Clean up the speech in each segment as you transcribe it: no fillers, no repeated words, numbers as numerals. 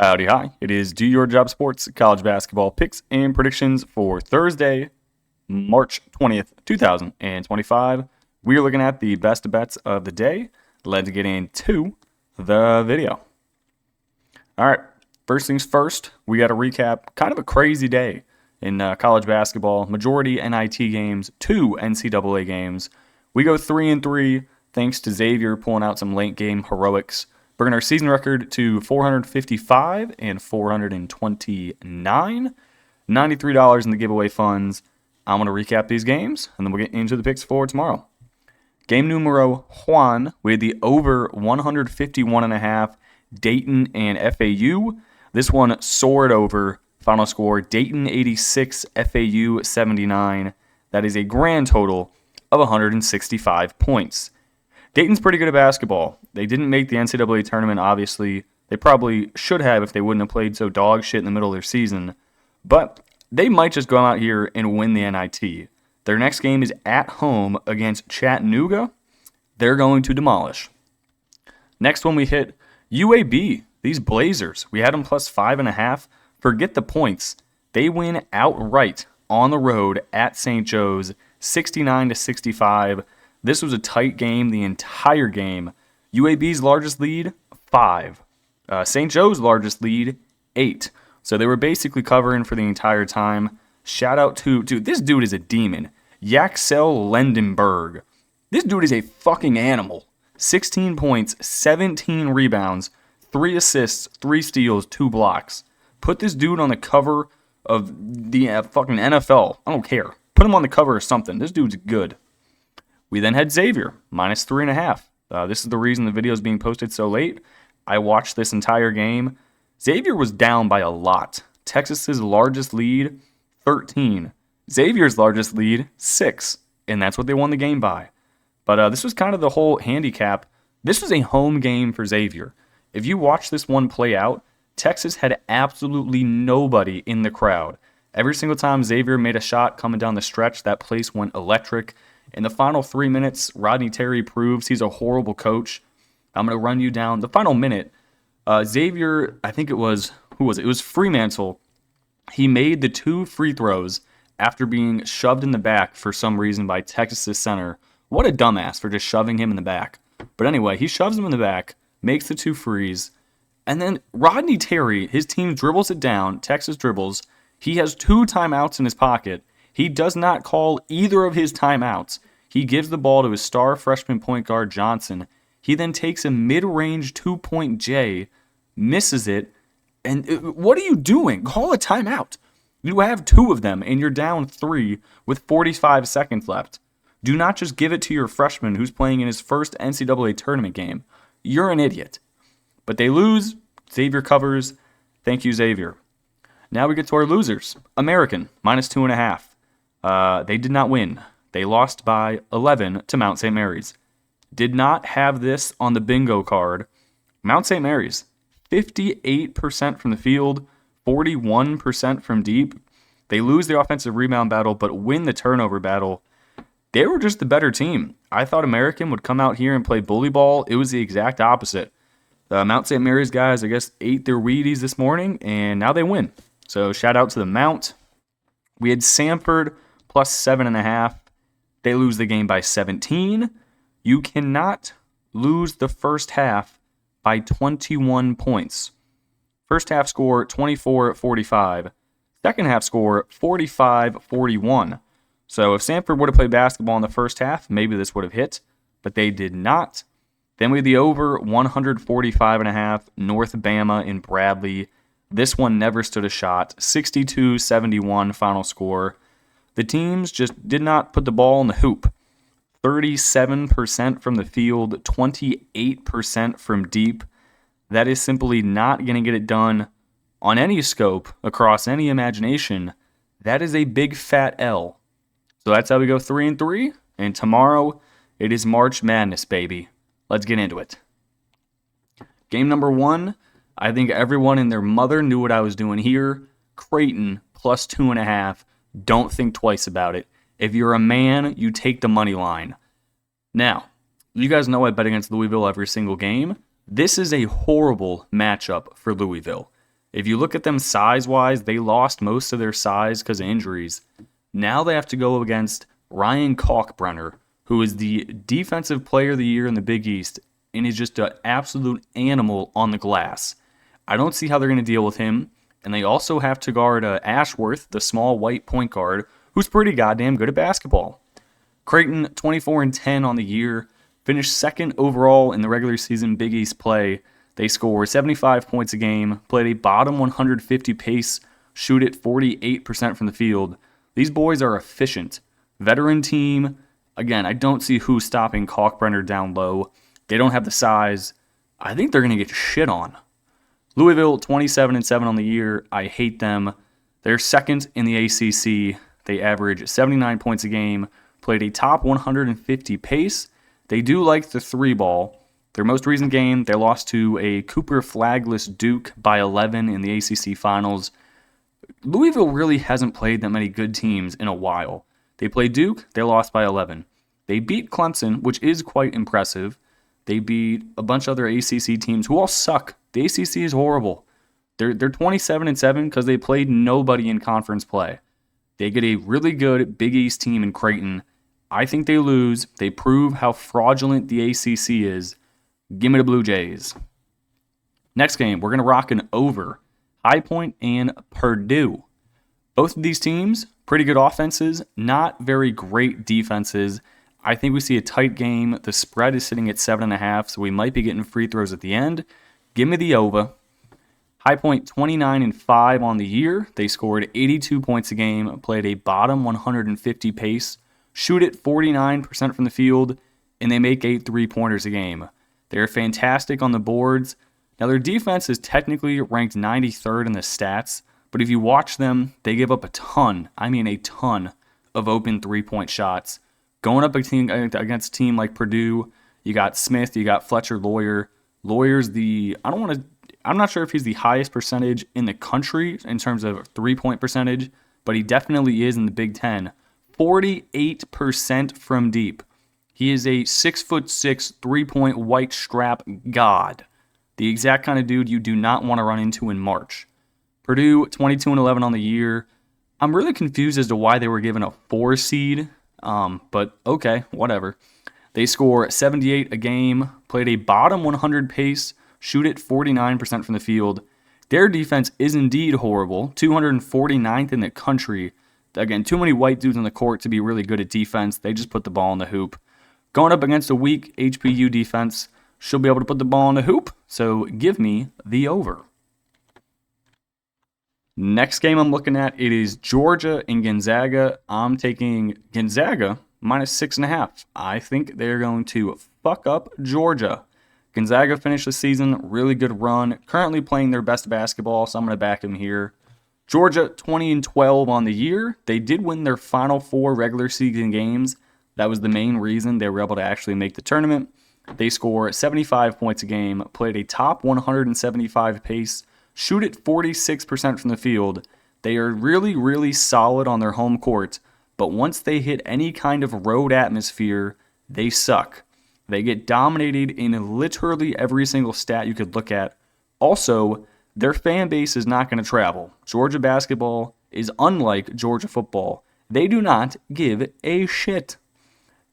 Howdy, hi. It is Do Your Job Sports college basketball picks and predictions for Thursday, March 20th, 2025. We are looking at the best bets of the day. Let's get into the video. All right, first things first, we got to recap kind of a crazy day in college basketball. Majority NIT games, 2 NCAA games. We go 3-3 thanks to Xavier pulling out some late game heroics. Bringing our season record to 455 and 429. $93 in the giveaway funds. I'm going to recap these games, and then we'll get into the picks for tomorrow. Game numero one, we had the over 151.5 Dayton and FAU. This one soared over. Final score, Dayton 86, FAU 79. That is a grand total of 165 points. Dayton's pretty good at basketball. They didn't make the NCAA tournament, obviously. They probably should have if they wouldn't have played so dog shit in the middle of their season. But they might just go out here and win the NIT. Their next game is at home against Chattanooga. They're going to demolish. Next one we hit, UAB. These Blazers. We had them plus 5.5. Forget the points. They win outright on the road at St. Joe's, 69-65. This was a tight game the entire game. UAB's largest lead, 5. St. Joe's largest lead, 8. So they were basically covering for the entire time. Shout out to, dude, this dude is a demon. Yaxel Lendenberg. This dude is a fucking animal. 16 points, 17 rebounds, 3 assists, 3 steals, 2 blocks. Put this dude on the cover of the fucking NFL. I don't care. Put him on the cover of something. This dude's good. We then had Xavier, minus 3.5. This is the reason the video is being posted so late. I watched this entire game. Xavier was down by a lot. Texas's largest lead, 13. Xavier's largest lead, 6. And that's what they won the game by. But this was kind of the whole handicap. This was a home game for Xavier. If you watch this one play out, Texas had absolutely nobody in the crowd. Every single time Xavier made a shot coming down the stretch, that place went electric. In the final 3 minutes, Rodney Terry proves he's a horrible coach. I'm going to run you down the final minute. Xavier, I think it was, who was it? It was Fremantle. He made the 2 free throws after being shoved in the back for some reason by Texas's center. What a dumbass for just shoving him in the back. But anyway, he shoves him in the back, makes the 2 frees, and then Rodney Terry, his team dribbles it down. Texas dribbles. He has 2 timeouts in his pocket. He does not call either of his timeouts. He gives the ball to his star freshman point guard, Johnson. He then takes a mid-range 2-point J, misses it, and what are you doing? Call a timeout. You have 2 of them, and you're down 3 with 45 seconds left. Do not just give it to your freshman who's playing in his first NCAA tournament game. You're an idiot. But they lose. Xavier covers. Thank you, Xavier. Now we get to our losers. American, minus 2.5. They did not win. They lost by 11 to Mount St. Mary's. Did not have this on the bingo card. Mount St. Mary's, 58% from the field, 41% from deep. They lose the offensive rebound battle, but win the turnover battle. They were just the better team. I thought American would come out here and play bully ball. It was the exact opposite. The Mount St. Mary's guys, I guess, ate their Wheaties this morning, and now they win. So shout out to the Mount. We had Samford plus 7.5. They lose the game by 17. You cannot lose the first half by 21 points. First half score, 24-45. Second half score, 45-41. So if Samford would have played basketball in the first half, maybe this would have hit, but they did not. Then we had the over 145.5, North Bama in Bradley. This one never stood a shot. 62-71 final score. The teams just did not put the ball in the hoop. 37% from the field, 28% from deep. That is simply not going to get it done on any scope, across any imagination. That is a big fat L. So that's how we go 3-3. And tomorrow, it is March Madness, baby. Let's get into it. Game number 1, I think everyone and their mother knew what I was doing here. Creighton, plus 2.5. Don't think twice about it. If you're a man, you take the money line. Now, you guys know I bet against Louisville every single game. This is a horrible matchup for Louisville. If you look at them size-wise, they lost most of their size because of injuries. Now they have to go against Ryan Kalkbrenner, who is the Defensive Player of the Year in the Big East and is just an absolute animal on the glass. I don't see how they're going to deal with him. And they also have to guard Ashworth, the small white point guard, who's pretty goddamn good at basketball. Creighton, 24-10 on the year, finished second overall in the regular season Big East play. They score 75 points a game, played a bottom 150 pace, shoot it 48% from the field. These boys are efficient. Veteran team. Again, I don't see who's stopping Kalkbrenner down low. They don't have the size. I think they're going to get shit on. Louisville, 27-7 on the year. I hate them. They're second in the ACC. They average 79 points a game, played a top 150 pace. They do like the three ball. Their most recent game, they lost to a Cooper flagless Duke by 11 in the ACC finals. Louisville really hasn't played that many good teams in a while. They played Duke, they lost by 11. They beat Clemson, which is quite impressive. They beat a bunch of other ACC teams who all suck. The ACC is horrible. They're 27-7 because they played nobody in conference play. They get a really good Big East team in Creighton. I think they lose. They prove how fraudulent the ACC is. Give me the Blue Jays. Next game, we're going to rock an over. High Point and Purdue. Both of these teams, pretty good offenses, not very great defenses. I think we see a tight game. The spread is sitting at 7.5, so we might be getting free throws at the end. Give me the over. High Point 29-5 on the year. They scored 82 points a game, played a bottom 150 pace, shoot it 49% from the field, and they make 8 3-pointers a game. They're fantastic on the boards. Now their defense is technically ranked 93rd in the stats, but if you watch them, they give up a ton of open 3-point shots. Going up against a team like Purdue, you got Smith, you got Fletcher Lawyer. Lawyer's I'm not sure if he's the highest percentage in the country in terms of 3-point percentage, but he definitely is in the Big Ten. 48% from deep. He is a 6'6", 3-point white strap god. The exact kind of dude you do not want to run into in March. Purdue, 22-11 on the year. I'm really confused as to why they were given a 4 seed. But okay, whatever. They score 78 a game, played a bottom 100 pace, shoot it 49% from the field. Their defense is indeed horrible, 249th in the country. Again, too many white dudes on the court to be really good at defense. They just put the ball in the hoop. Going up against a weak HBU defense, she'll be able to put the ball in the hoop, so give me the over. Next game I'm looking at, it is Georgia and Gonzaga. I'm taking Gonzaga minus 6.5. I think they're going to fuck up Georgia. Gonzaga finished the season, really good run, currently playing their best basketball, so I'm going to back them here. Georgia, 20-12 on the year. They did win their final 4 regular season games. That was the main reason they were able to actually make the tournament. They score 75 points a game, played a top 175 pace, shoot it 46% from the field. They are really, really solid on their home court, but once they hit any kind of road atmosphere, they suck. They get dominated in literally every single stat you could look at. Also, their fan base is not going to travel. Georgia basketball is unlike Georgia football. They do not give a shit.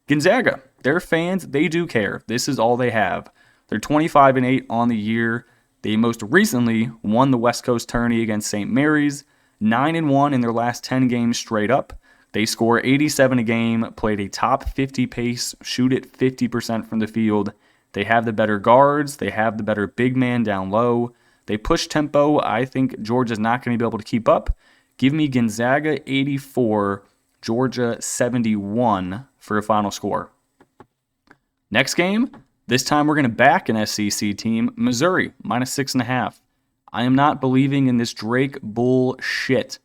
Gonzaga, their fans, they do care. This is all they have. They're 25-8 on the year. They most recently won the West Coast tourney against St. Mary's, 9-1 in their last 10 games straight up. They score 87 a game, played a top 50 pace, shoot it 50% from the field. They have the better guards. They have the better big man down low. They push tempo. I think Georgia's not going to be able to keep up. Give me Gonzaga 84, Georgia 71 for a final score. Next game, this time we're going to back an SEC team, Missouri, minus 6.5. I am not believing in this Drake bullshit.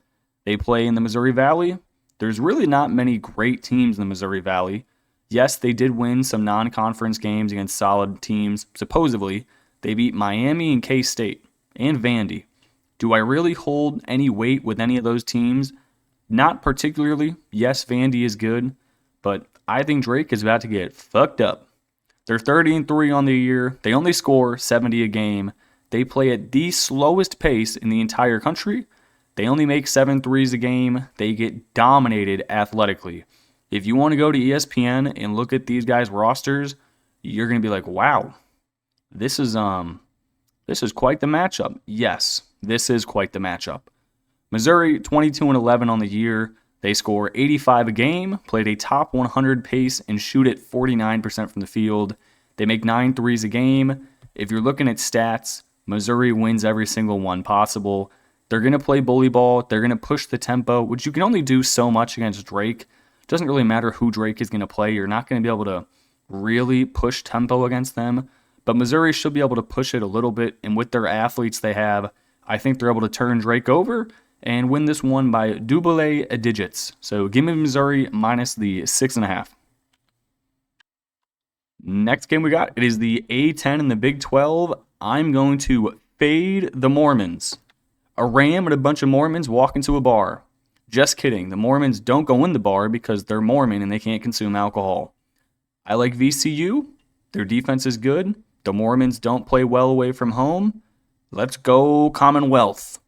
They play in the Missouri Valley. There's really not many great teams in the Missouri Valley. Yes, they did win some non-conference games against solid teams, supposedly. They beat Miami and K-State and Vandy. Do I really hold any weight with any of those teams? Not particularly. Yes, Vandy is good, but I think Drake is about to get fucked up. They're 30-3 on the year. They only score 70 a game. They play at the slowest pace in the entire country. They only make 7 threes a game. They get dominated athletically. If you want to go to ESPN and look at these guys' rosters, you're going to be like, wow, this is quite the matchup. Yes, this is quite the matchup. Missouri, 22-11 on the year. They score 85 a game, played a top 100 pace, and shoot at 49% from the field. They make 9 threes a game. If you're looking at stats, Missouri wins every single one possible. They're going to play bully ball. They're going to push the tempo, which you can only do so much against Drake. It doesn't really matter who Drake is going to play. You're not going to be able to really push tempo against them. But Missouri should be able to push it a little bit, and with their athletes they have, I think they're able to turn Drake over and win this one by double digits. So give me Missouri minus the 6.5. Next game we got, it is the A10 in the Big 12. I'm going to fade the Mormons. A Ram and a bunch of Mormons walk into a bar. Just kidding. The Mormons don't go in the bar because they're Mormon and they can't consume alcohol. I like VCU. Their defense is good. The Mormons don't play well away from home. Let's go Commonwealth.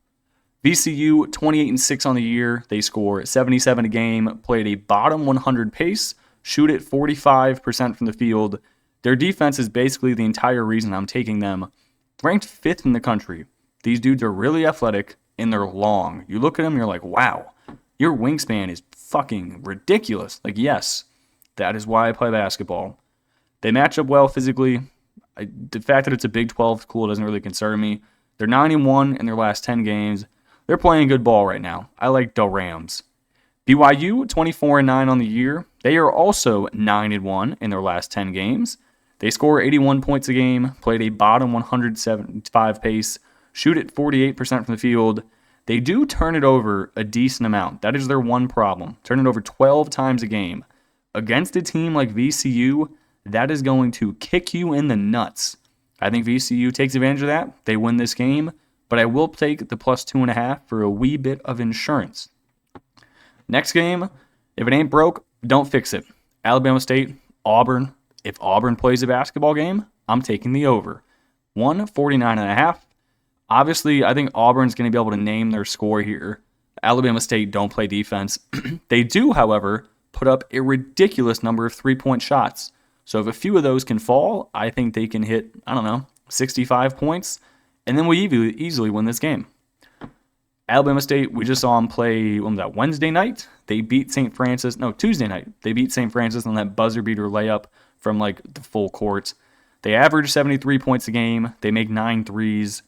VCU, 28-6 on the year. They score 77 a game, play at a bottom 100 pace, shoot at 45% from the field. Their defense is basically the entire reason I'm taking them. Ranked 5th in the country. These dudes are really athletic, and they're long. You look at them, you're like, wow, your wingspan is fucking ridiculous. Like, yes, that is why I play basketball. They match up well physically. The fact that it's a Big 12 school doesn't really concern me. They're 9-1 in their last 10 games. They're playing good ball right now. I like the Rams. BYU, 24-9 on the year. They are also 9-1 in their last 10 games. They score 81 points a game, played a bottom 175 pace, shoot at 48% from the field. They do turn it over a decent amount. That is their one problem. Turn it over 12 times a game. Against a team like VCU, that is going to kick you in the nuts. I think VCU takes advantage of that. They win this game, but I will take the plus 2.5 for a wee bit of insurance. Next game, if it ain't broke, don't fix it. Alabama State, Auburn. If Auburn plays a basketball game, I'm taking the over. 149.5. Obviously, I think Auburn's going to be able to name their score here. Alabama State don't play defense. They do, however, put up a ridiculous number of three-point shots. So if a few of those can fall, I think they can hit, 65 points, and then we easily win this game. Alabama State, we just saw them play, Wednesday night? They beat Tuesday night. They beat St. Francis on that buzzer beater layup from the full court. They average 73 points a game. They make 9 threes.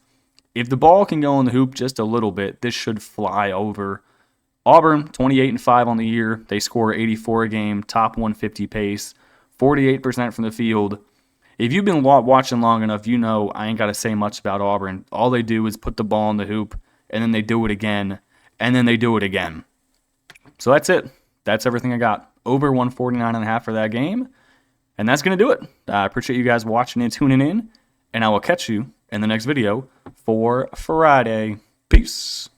If the ball can go in the hoop just a little bit, this should fly over. Auburn, 28-5 on the year. They score 84 a game, top 150 pace, 48% from the field. If you've been watching long enough, you know I ain't got to say much about Auburn. All they do is put the ball in the hoop, and then they do it again, and then they do it again. So that's it. That's everything I got. Over 149.5 for that game. And that's going to do it. I appreciate you guys watching and tuning in, and I will catch you in the next video for Friday. Peace.